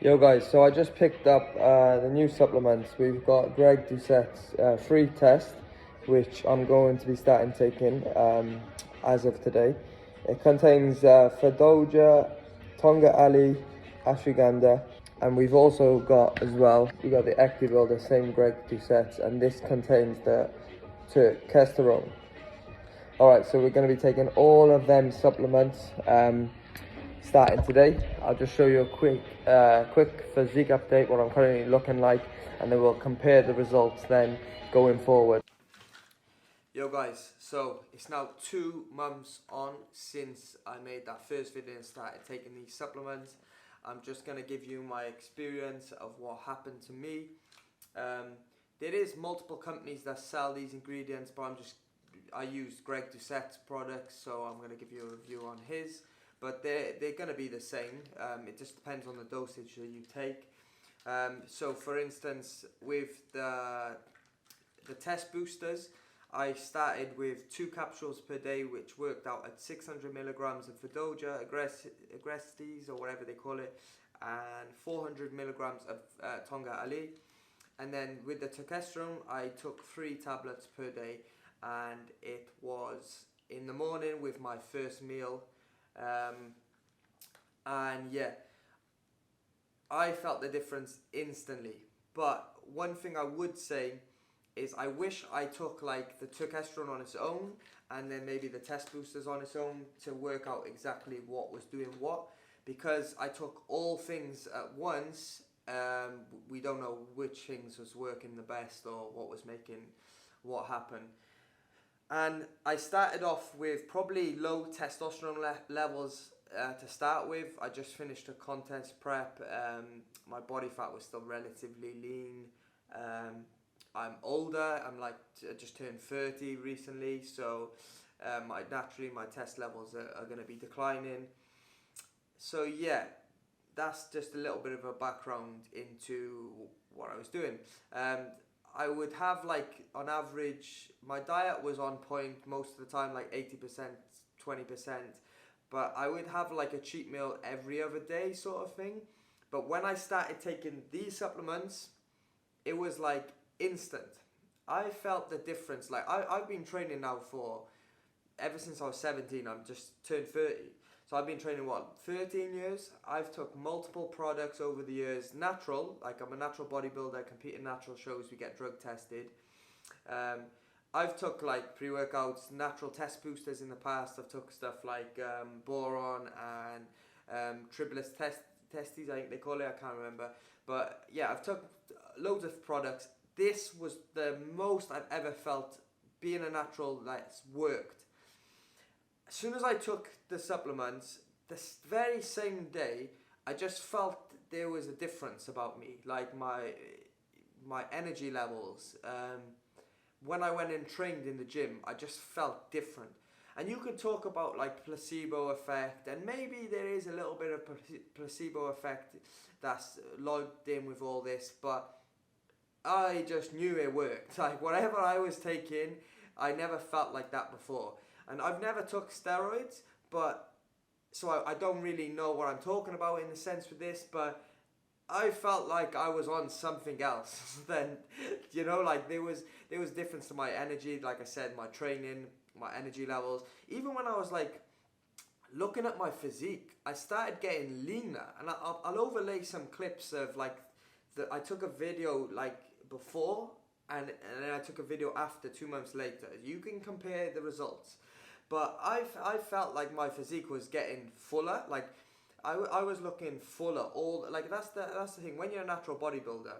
Yo guys, so I just picked up the new supplements. We've got Greg Doucette's free test, which I'm going to be starting taking as of today. It contains Fedoja, Tonga Ali, Ashwagandha, and we've also got as well, we got the Active, the same Greg Doucette's, and this contains the Turkesterone. Alright, so we're going to be taking all of them supplements starting today. I'll just show you a quick physique update, what I'm currently looking like, and then we'll compare the results then going forward. Yo guys, so it's now 2 months on since I made that first video and started taking these supplements. I'm just going to give you my experience of what happened to me. There is multiple companies that sell these ingredients, but I used Greg Doucette's products, so I'm going to give you a review on his. But they're going to be the same. It just depends on the dosage that you take. So for instance, with the test boosters, I started with 2 capsules per day, which worked out at 600 milligrams of Fedoja, Agrestes, or whatever they call it, and 400 milligrams of Tonga Ali. And then with the Turkesterone, I took 3 tablets per day, and it was in the morning with my first meal. And yeah, I felt the difference instantly. But one thing I would say is I wish I took like the Turkesterone on its own and then maybe the test boosters on its own to work out exactly what was doing what, because I took all things at once. We don't know which things was working the best or what was making what happen. And I started off with probably low testosterone levels to start with. I just finished a contest prep. My body fat was still relatively lean. I'm older. I'm like just turned 30 recently, so naturally my test levels are going to be declining. So yeah, that's just a little bit of a background into what I was doing. I would have, like, on average, my diet was on point most of the time, like 80%, 20%, but I would have like a cheat meal every other day sort of thing. But when I started taking these supplements, it was like instant. I felt the difference. Like I've been training now ever since I was 17, I'm just turned 30. So I've been training, 13 years? I've took multiple products over the years, natural, like I'm a natural bodybuilder, I compete in natural shows, we get drug tested. I've took like pre-workouts, natural test boosters in the past. I've took stuff like boron and tribulus testes, I think they call it, I can't remember. But yeah, I've took loads of products. This was the most I've ever felt being a natural that's worked. As soon as I took the supplements, this very same day, I just felt there was a difference about me, like my energy levels. When I went and trained in the gym, I just felt different. And you could talk about like placebo effect, and maybe there is a little bit of placebo effect that's logged in with all this, but I just knew it worked. Like whatever I was taking, I never felt like that before. And I've never took steroids, but so I don't really know what I'm talking about in the sense with this, but I felt like I was on something else. Then, like there was difference to my energy, like I said, my training, my energy levels. Even when I was like looking at my physique, I started getting leaner, and I'll overlay some clips of like I took a video like before and then I took a video after 2 months later. You can compare the results. But I felt like my physique was getting fuller. Like I was looking fuller. That's the thing. When you're a natural bodybuilder,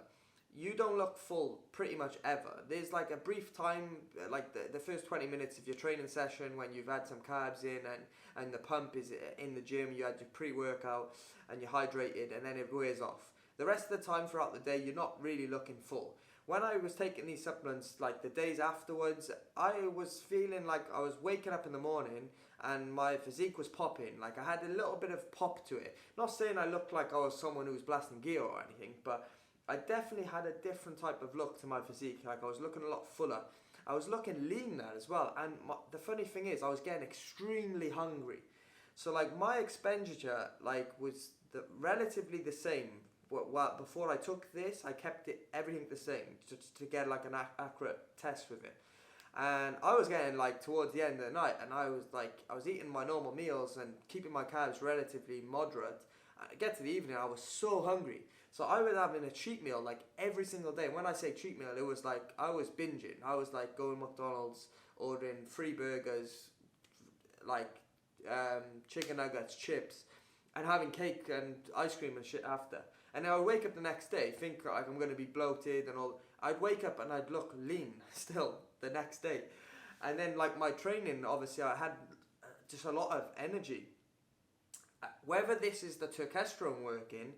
you don't look full pretty much ever. There's like a brief time, like the first 20 minutes of your training session when you've had some carbs in and the pump is in the gym. You had your pre-workout and you're hydrated, and then it wears off. The rest of the time throughout the day, you're not really looking full. When I was taking these supplements, like the days afterwards, I was feeling like I was waking up in the morning and my physique was popping. Like I had a little bit of pop to it. Not saying I looked like I was someone who was blasting gear or anything, but I definitely had a different type of look to my physique. Like I was looking a lot fuller. I was looking leaner as well. And the funny thing is, I was getting extremely hungry. So like my expenditure like was relatively the same before I took this, I kept everything the same to get like an accurate test with it. And I was getting like towards the end of the night, and I was eating my normal meals and keeping my carbs relatively moderate. And I get to the evening, I was so hungry. So I was having a cheat meal like every single day. When I say cheat meal, it was like I was binging. I was like going to McDonald's, ordering 3 burgers, like chicken nuggets, chips, and having cake and ice cream and shit after. And then I would wake up the next day, think like I'm going to be bloated and all. I'd wake up and I'd look lean still the next day. And then like my training, obviously I had just a lot of energy. Whether this is the turkesterone working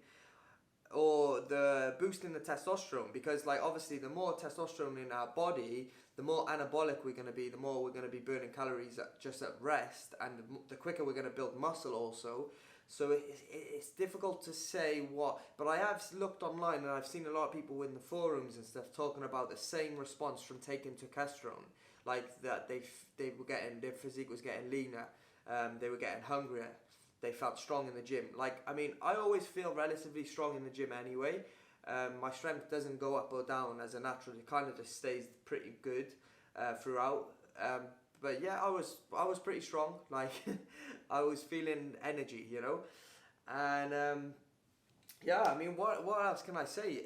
or the boosting the testosterone, because like obviously the more testosterone in our body, the more anabolic we're going to be, the more we're going to be burning calories just at rest, and the quicker we're going to build muscle also. So it's difficult to say what, but I have looked online and I've seen a lot of people in the forums and stuff talking about the same response from taking testosterone, like that they were getting, their physique was getting leaner, they were getting hungrier, they felt strong in the gym. Like, I mean, I always feel relatively strong in the gym anyway. My strength doesn't go up or down as a natural; it kind of just stays pretty good throughout. But yeah, I was pretty strong. Like I was feeling energy, you know, and yeah. I mean, what else can I say?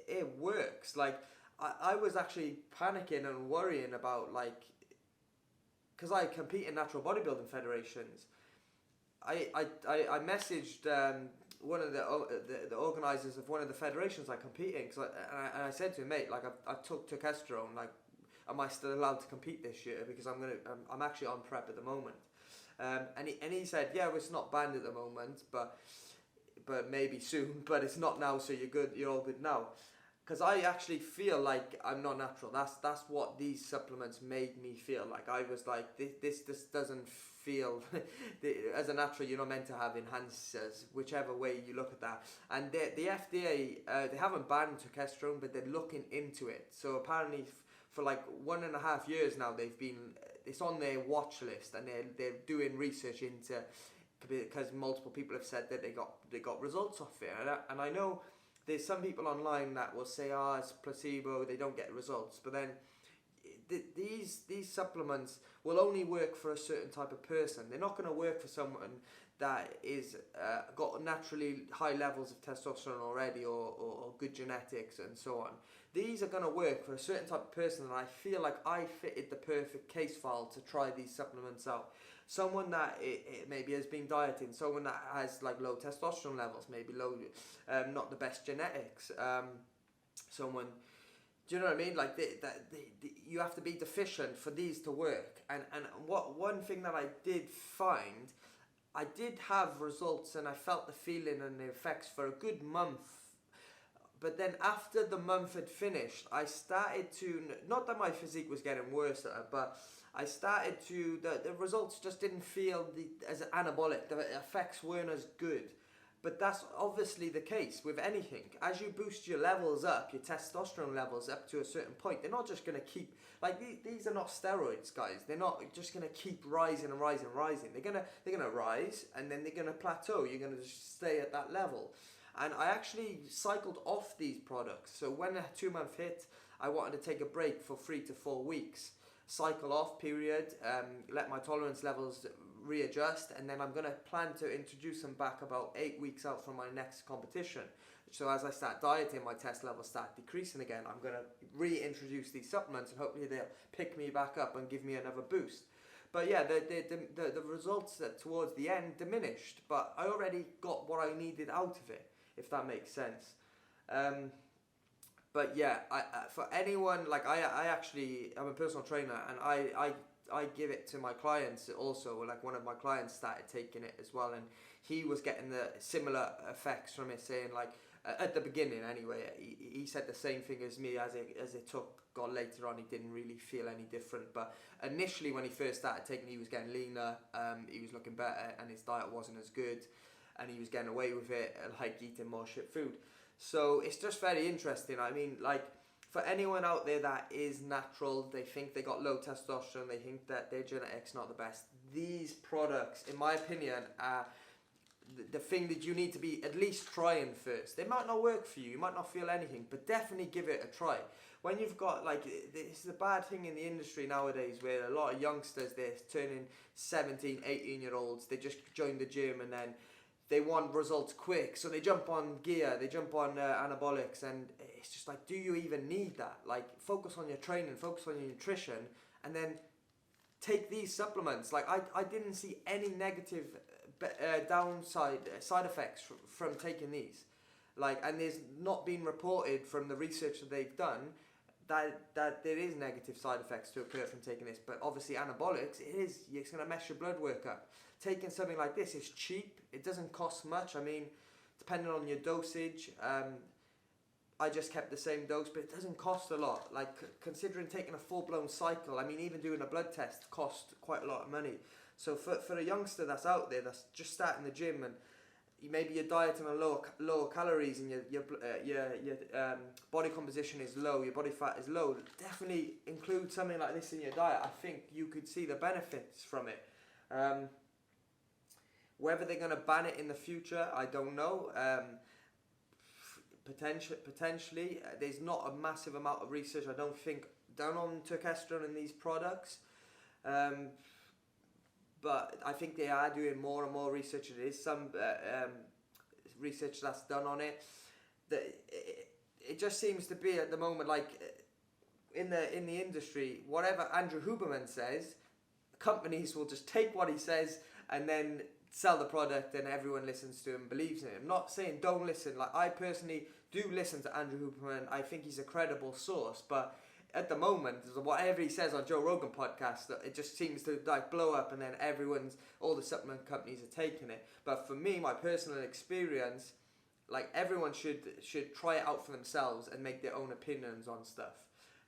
It works. Like I was actually panicking and worrying about like, because I compete in natural bodybuilding federations. I messaged one of the organisers of one of the federations I compete in, and I said to him, mate, like I took testosterone, like, am I still allowed to compete this year? Because I'm actually on prep at the moment. And he said, yeah, well, it's not banned at the moment, but maybe soon. But it's not now, so you're good. You're all good now. Because I actually feel like I'm not natural. That's what these supplements made me feel like. I was like, this doesn't feel as a natural. You're not meant to have enhancers, whichever way you look at that. And the FDA, they haven't banned testosterone, but they're looking into it. So apparently, for like 1.5 years now, it's on their watch list, and they're doing research into, because multiple people have said that they got results off it, and I know there's some people online that will say, it's placebo, they don't get results, but then these supplements will only work for a certain type of person. They're not going to work for someone that is got naturally high levels of testosterone already, or good genetics and so on. These are going to work for a certain type of person, and I feel like I fitted the perfect case file to try these supplements out. Someone that it maybe has been dieting, someone that has like low testosterone levels, maybe low, not the best genetics, someone, do you know what I mean? Like you have to be deficient for these to work. And one thing that I did find, I did have results, and I felt the feeling and the effects for a good month. But then after the month had finished, I started to, not that my physique was getting worse, but I started to, the results just didn't feel as anabolic. The effects weren't as good. But that's obviously the case with anything. As you boost your levels up, your testosterone levels up to a certain point, they're not just going to keep, like these are not steroids, guys. They're not just going to keep rising and rising and rising. They're gonna rise, and then they're going to plateau. You're going to just stay at that level. And I actually cycled off these products. So when the 2-month hit, I wanted to take a break for 3 to 4 weeks. Cycle off period, let my tolerance levels readjust, and then I'm going to plan to introduce them back about 8 weeks out from my next competition. So as I start dieting, my test levels start decreasing again. I'm going to reintroduce these supplements, and hopefully they'll pick me back up and give me another boost. But yeah, the results that towards the end diminished, but I already got what I needed out of it, if that makes sense. But yeah, I for anyone, like I'm a personal trainer, and I give it to my clients also. Like one of my clients started taking it as well, and he was getting the similar effects from it, saying like at the beginning anyway, he said the same thing as me. As it got later on, he didn't really feel any different, but initially when he first started taking it, he was getting leaner, he was looking better, and his diet wasn't as good, and he was getting away with it, like eating more shit food. So it's just very interesting. I mean, like, for anyone out there that is natural, they think they got low testosterone, they think that their genetics not the best, these products, in my opinion, the thing that you need to be at least trying first. It might not work for you, you might not feel anything, but definitely give it a try. When you've got, like, this is a bad thing in the industry nowadays where a lot of youngsters, they're turning 17, 18-year-olds, they just joined the gym and then they want results quick, so they jump on gear, they jump on anabolics, and it's just like, do you even need that? Like, focus on your training, focus on your nutrition, and then take these supplements. Like, I didn't see any negative side effects from taking these. Like, and there's not been reported from the research that they've done that there is negative side effects to occur from taking this. But obviously anabolics, it's going to mess your blood work up. Taking something like this is cheap, it doesn't cost much. I mean, depending on your dosage, I just kept the same dose, but it doesn't cost a lot. Like, considering taking a full-blown cycle, I mean, even doing a blood test cost quite a lot of money. So for a youngster that's out there, that's just starting the gym, and maybe your diet on a lower calories and your body composition is low, your body fat is low, definitely include something like this in your diet. I think you could see the benefits from it. Whether they're going to ban it in the future, I don't know. Potentially, there's not a massive amount of research, I don't think, done on Turkesterone and these products. But I think they are doing more and more research. There is some research that's done on it. It just seems to be at the moment, like, in the industry, whatever Andrew Huberman says, companies will just take what he says and then sell the product, and everyone listens to him, believes in it. I'm not saying don't listen. Like, I personally do listen to Andrew Huberman. I think he's a credible source, but at the moment, whatever he says on Joe Rogan podcast, it just seems to, like, blow up, and then all the supplement companies are taking it. But for me, my personal experience, like, everyone should try it out for themselves and make their own opinions on stuff.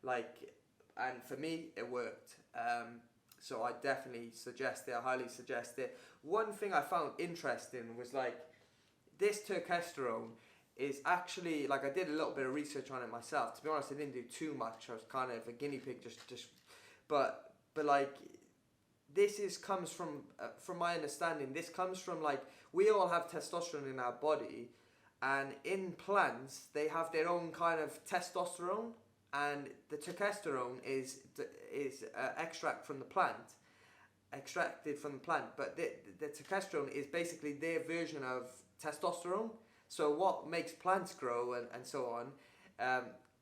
Like, and for me, it worked. So I definitely suggest it. I highly suggest it. One thing I found interesting was, like, this Turkesterone is actually, like, I did a little bit of research on it myself. To be honest, I didn't do too much. I was kind of a guinea pig, but like, this comes from my understanding, this comes from, like, we all have testosterone in our body, and in plants they have their own kind of testosterone, and the Turkesterone is extracted from the plant, but the Turkesterone is basically their version of testosterone. So what makes plants grow and so on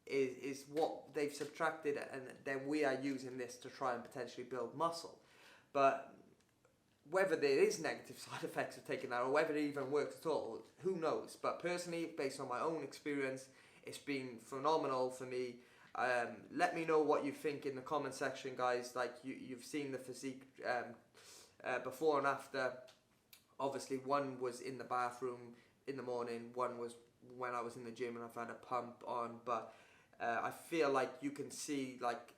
is what they've subtracted, and then we are using this to try and potentially build muscle. But whether there is negative side effects of taking that, or whether it even works at all, who knows? But personally, based on my own experience, it's been phenomenal for me. Let me know what you think in the comment section, guys. Like, you've seen the physique before and after. Obviously, one was in the bathroom in the morning, one was when I was in the gym and I've had a pump on, but I feel like you can see, like,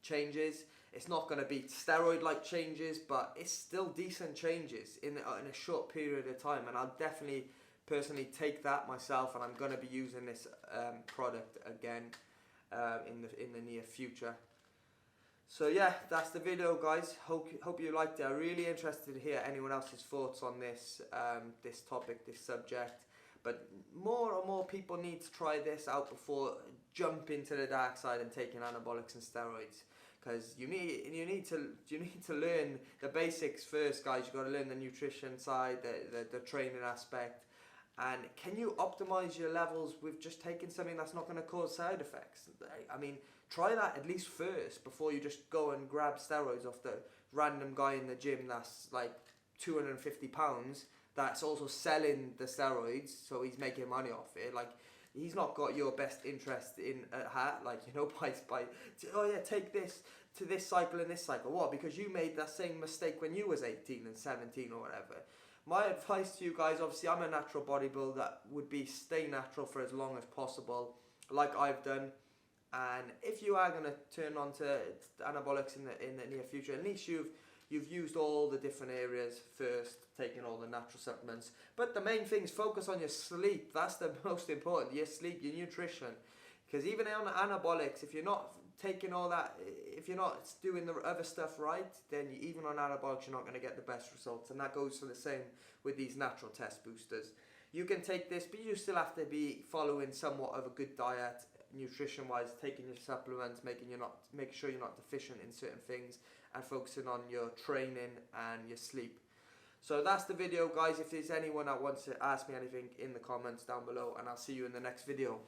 changes. It's not going to be steroid-like changes, but it's still decent changes in a short period of time, and I'll definitely personally take that myself, and I'm going to be using this product again in the near future. So yeah, that's the video, guys. Hope you liked it. I'm really interested to hear anyone else's thoughts on this this topic, this subject. But more and more people need to try this out before jumping to the dark side and taking anabolics and steroids. Because you need to learn the basics first, guys. You've got to learn the nutrition side, the training aspect. And can you optimize your levels with just taking something that's not going to cause side effects? I mean, try that at least first before you just go and grab steroids off the random guy in the gym that's like 250 pounds that's also selling the steroids, so he's making money off it. Like, he's not got your best interest in heart, like, you know, by oh yeah, take this to this cycle and this cycle. What? Because you made that same mistake when you was 18 and 17 or whatever. My advice to you guys, obviously I'm a natural bodybuilder, that would be stay natural for as long as possible, like I've done. And if you are going to turn on to anabolics in the near future, at least you've used all the different areas first, taking all the natural supplements. But the main thing is focus on your sleep. That's the most important. Your sleep, your nutrition. Because even on anabolics, if you're not taking all that, if you're not doing the other stuff right, then even on anabolics, you're not going to get the best results. And that goes for the same with these natural test boosters. You can take this, but you still have to be following somewhat of a good diet, nutrition-wise, taking your supplements, making sure you're not deficient in certain things, and focusing on your training and your sleep. So that's the video, guys. If there's anyone that wants to ask me anything, in the comments down below, and I'll see you in the next video.